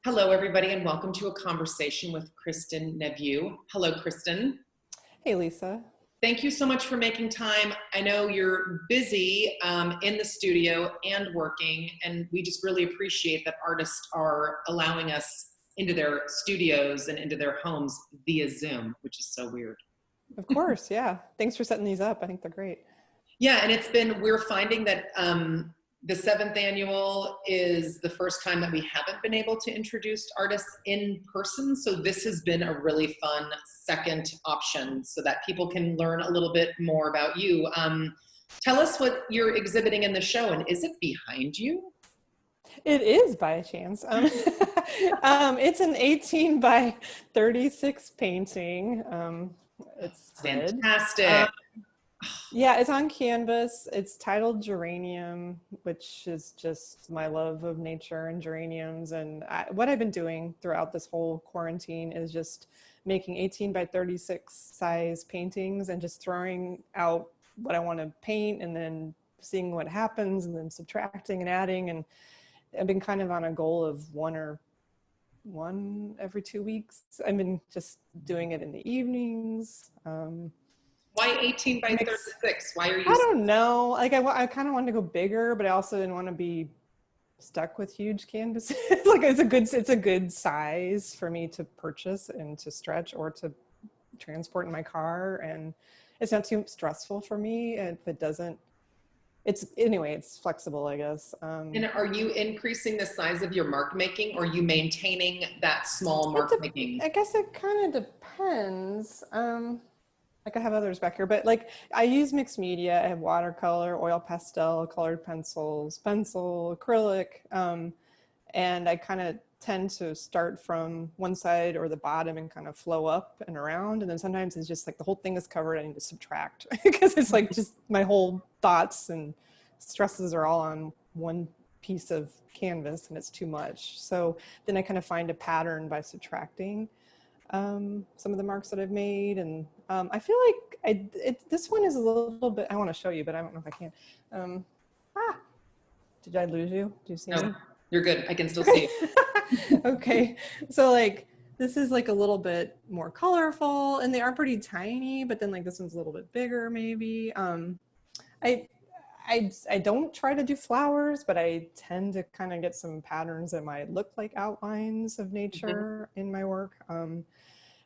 Hello, everybody, and welcome to a conversation with Kristen Neveu. Hello, Kristen. Hey, Lisa. Thank you so much for making time. I know you're busy in the studio and working, and we just really appreciate that artists are allowing us into their studios and into their homes via Zoom, which is so weird. Of course, yeah. Thanks for setting these up. I think they're great. Yeah, and we're finding that the seventh annual is the first time that we haven't been able to introduce artists in person. So this has been a really fun second option so that people can learn a little bit more about you. Tell us what you're exhibiting in the show, and is it behind you? It is by chance. It's an 18 by 36 painting. It's fantastic. Yeah, it's on canvas. It's titled Geranium, which is just my love of nature and geraniums. And what I've been doing throughout this whole quarantine is just making 18 by 36 size paintings and just throwing out what I want to paint and then seeing what happens and then subtracting and adding. And I've been kind of on a goal of one every 2 weeks. I've been just doing it in the evenings. Why 18 by 36? Why are you? I don't know. Like I kind of wanted to go bigger, but I also didn't want to be stuck with huge canvases. Like it's a good size for me to purchase and to stretch or to transport in my car, and it's not too stressful for me. And if it doesn't, it's flexible, I guess. And are you increasing the size of your mark making, or are you maintaining that small mark making? I guess it kind of depends. Like I have others back here, but like I use mixed media. I have watercolor, oil pastel, colored pencils, pencil, acrylic, and I kind of tend to start from one side or the bottom and kind of flow up and around. And then sometimes it's just like the whole thing is covered. I need to subtract because it's like just my whole thoughts and stresses are all on one piece of canvas and it's too much. So then I kind of find a pattern by subtracting some of the marks that I've made. And I feel like this one is a little bit, I want to show you, but I don't know if I can. Did I lose you? Do you see me? You're good. I can still see you. Okay. So like, this is like a little bit more colorful and they are pretty tiny, but then like this one's a little bit bigger maybe. I don't try to do flowers, but I tend to kind of get some patterns that might look like outlines of nature in my work.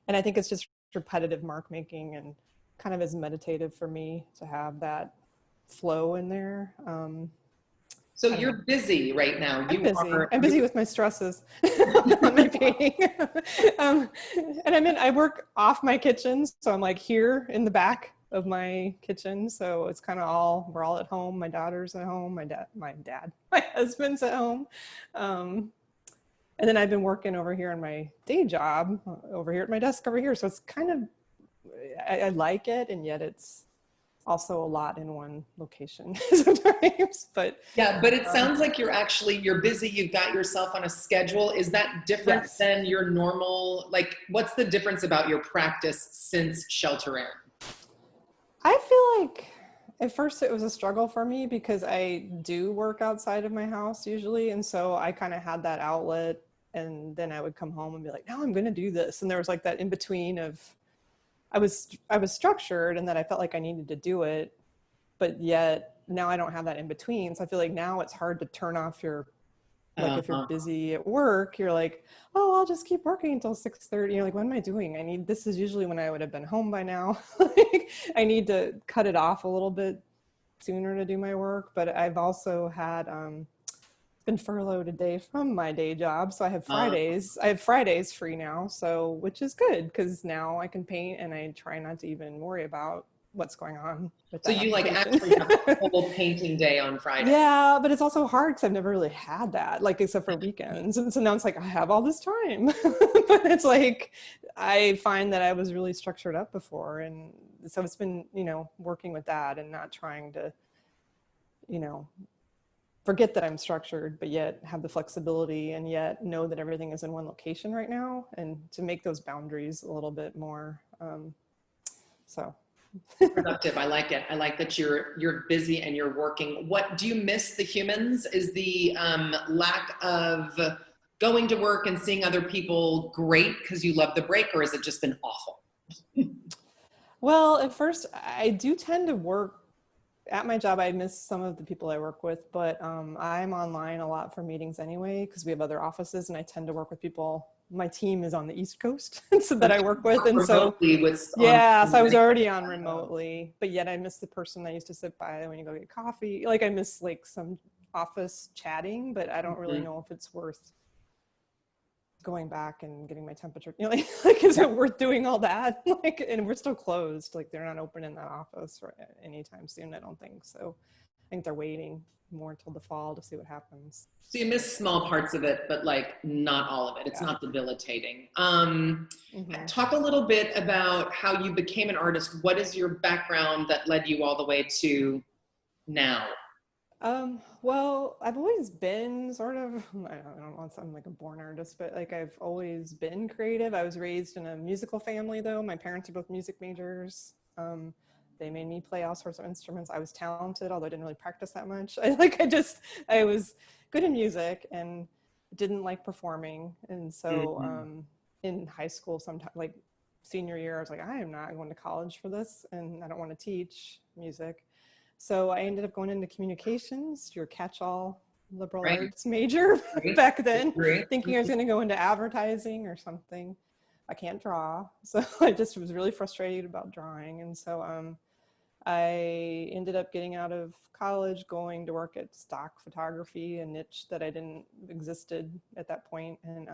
And I think it's just repetitive mark making and kind of as meditative for me to have that flow in there. So you're busy right now. I'm busy with my stresses on my painting. And I work off my kitchen. So I'm like here in the back of my kitchen. So it's kind of we're all at home. My daughter's at home. My husband's at home. And then I've been working over here on my day job over here at my desk over here. So it's kind of, I like it. And yet it's also a lot in one location sometimes, but. Yeah, but it sounds like you're busy. You've got yourself on a schedule. Is that different than your normal, like what's the difference about your practice since sheltering? I feel like at first it was a struggle for me because I do work outside of my house usually. And so I kind of had that outlet and then I would come home and be like, no, I'm going to do this. And there was like that in between of, I was structured and that I felt like I needed to do it, but yet now I don't have that in between. So I feel like now it's hard to turn off your, like if you're busy at work, you're like, oh, I'll just keep working until 6:30. You're like, what am I doing? This is usually when I would have been home by now. Like, I need to cut it off a little bit sooner to do my work. But I've also had been furloughed a day from my day job. So I have Fridays. I have Fridays free now. So, which is good because now I can paint and I try not to even worry about what's going on with that. So you like actually have a whole painting day on Friday? Yeah, but it's also hard because I've never really had that, like except for weekends. And so now it's like I have all this time. But it's like I find that I was really structured up before. And so it's been, working with that and not trying to, forget that I'm structured, but yet have the flexibility and yet know that everything is in one location right now and to make those boundaries a little bit more. Productive. I like it. I like that you're busy and you're working. What do you miss the humans? Is the lack of going to work and seeing other people great because you love the break, or has it just been awful? Well, at first, I do tend to work at my job. I miss some of the people I work with, but I'm online a lot for meetings anyway, because we have other offices and I tend to work with people. My team is on the East Coast so that I work with. And so, yeah, so I was already on remotely, but yet I miss the person I used to sit by when you go get coffee. Like I miss like some office chatting, but I don't really know if it's worth going back and getting my temperature, you know, like is it worth doing all that? Like, and we're still closed, like they're not open in that office or anytime soon, I don't think. So I think they're waiting more till the fall to see what happens. So you miss small parts of it, but like not all of it. It's not debilitating. Talk a little bit about how you became an artist. What is your background that led you all the way to now? Well, I've always been sort of, I don't want to sound like a born artist, but like I've always been creative. I was raised in a musical family though. My parents are both music majors. They made me play all sorts of instruments. I was talented, although I didn't really practice that much. I was good in music and didn't like performing. And so in high school, sometime like senior year, I was like, I am not going to college for this and I don't want to teach music. So I ended up going into communications, your catch-all liberal arts major back then, thinking I was going to go into advertising or something. I can't draw, so I just was really frustrated about drawing. And so I ended up getting out of college, going to work at stock photography, a niche that I didn't existed at that point, and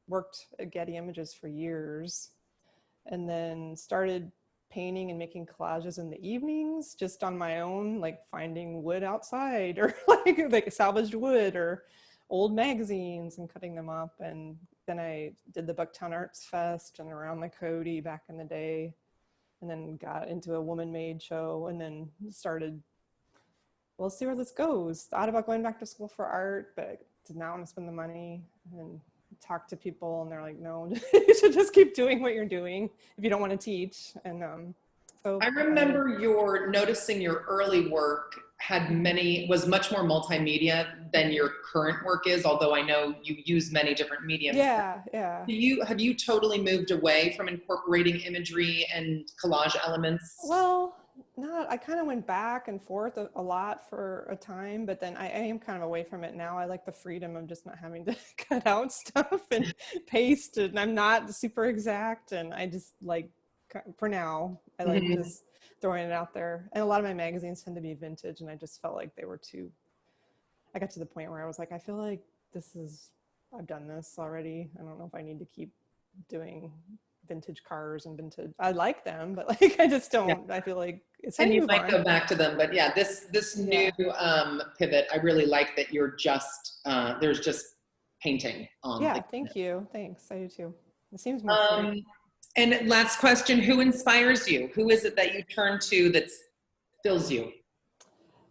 worked at Getty Images for years, and then started painting and making collages in the evenings just on my own, like finding wood outside or like salvaged wood or old magazines and cutting them up. And then I did the Bucktown Arts Fest and around the Cody back in the day, and then got into a woman made show and then started, well, let's see where this goes. Thought about going back to school for art, but did not want to spend the money, and talk to people and they're like, no, you should just keep doing what you're doing if you don't want to teach. And so I remember noticing your early work was much more multimedia than your current work is, although I know you use many different mediums. Yeah. Have you totally moved away from incorporating imagery and collage elements? Well, I kind of went back and forth a lot for a time, but then I am kind of away from it now. I like the freedom of just not having to cut out stuff and paste, and I'm not super exact, and I just like, for now, I like just throwing it out there. And a lot of my magazines tend to be vintage, and I just felt like they were I got to the point where I was like, I feel like I've done this already. I don't know if I need to keep doing vintage cars and vintage. I like them, but like I just don't. I feel like it's time and you to move might on. go back to them, but yeah, this new pivot, I really like that you're just there's just painting on. Yeah, thank you. Thanks. I do too. It seems more free. And last question, who inspires you? Who is it that you turn to that fills you?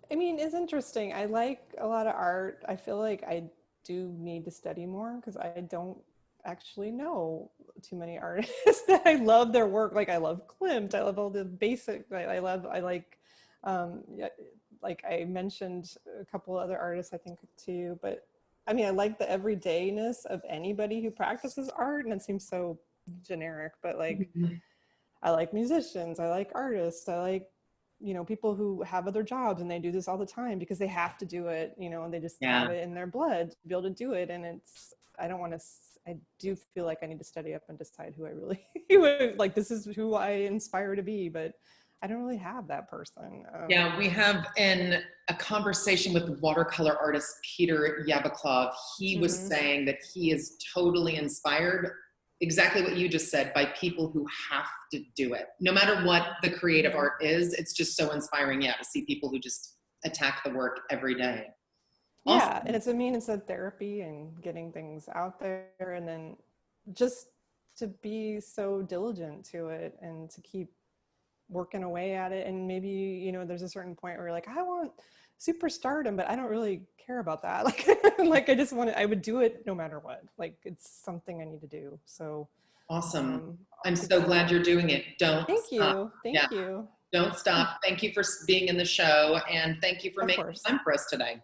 I mean, it's interesting. I like a lot of art. I feel like I do need to study more because I don't actually know too many artists that I love their work. Like I love Klimt. I love all the basic. I like like I mentioned a couple other artists I think to you, but I mean, I like the everydayness of anybody who practices art, and it seems so generic, but like I like musicians, I like artists, I like, you know, people who have other jobs and they do this all the time because they have to do it, you know, and they just have it in their blood to be able to do it. And I do feel like I need to study up and decide who I really like, this is who I inspire to be, but I don't really have that person. Yeah, we have a conversation with watercolor artist Peter Yabaklov. He was saying that he is totally inspired, exactly what you just said, by people who have to do it. No matter what the creative art is, it's just so inspiring, to see people who just attack the work every day. Awesome. Yeah, and it's a therapy and getting things out there, and then just to be so diligent to it and to keep working away at it. And maybe, you know, there's a certain point where you're like, I want superstardom, but I don't really care about that. Like I would do it no matter what. Like it's something I need to do. So awesome. I'm so glad you're doing it. Thank you. Thank you. Don't stop. Thank you for being in the show, and thank you for making time for us today.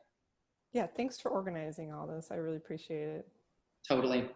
Yeah, thanks for organizing all this. I really appreciate it. Totally.